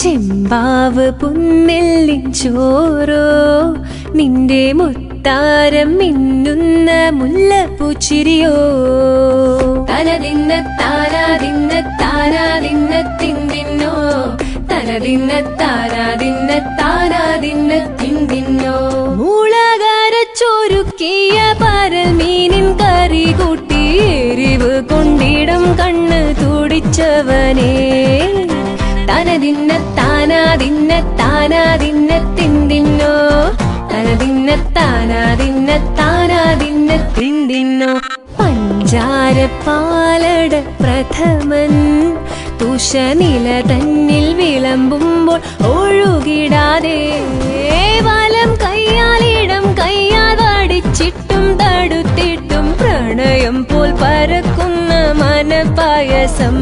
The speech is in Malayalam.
ചെമ്പാവ് പുന്നെല്ലിൻ ചോറോ നിന്റെ മുത്താരം മിന്നുന്ന മുല്ലപ്പൂച്ചിരിയോ തനതിന്ന താരാതിന്ന താരാതിന്ന തിന്തിന്നോ തനതിന്ന താരാതിന്ന താരാതിന്ന തിന്തിന്നോ മുളകരച്ചൊരുക്കിയ പരൽ മീനിൻ കറി കൂട്ടി എരിവ് കൊണ്ടിടം കണ്ണ് തുടിച്ചവനേ തനതിന്ന താനാതിന്ന താനാതിന്ന തിന്തിന്നോ തനതിന്ന താനാതിന്ന താനാതിന്ന തിന്തിന്നോ പഞ്ചാരപ്പാലട പ്രഥമൻ തുഷനില തന്നിൽ വിളമ്പുമ്പോൾ ഒഴുകിടാതെ വലം കയ്യാലിടം കയ്യാൽ വടിച്ചിട്ടും തടുത്തിട്ടും പ്രണയം പോൽ പരക്കുന്ന മനപായസം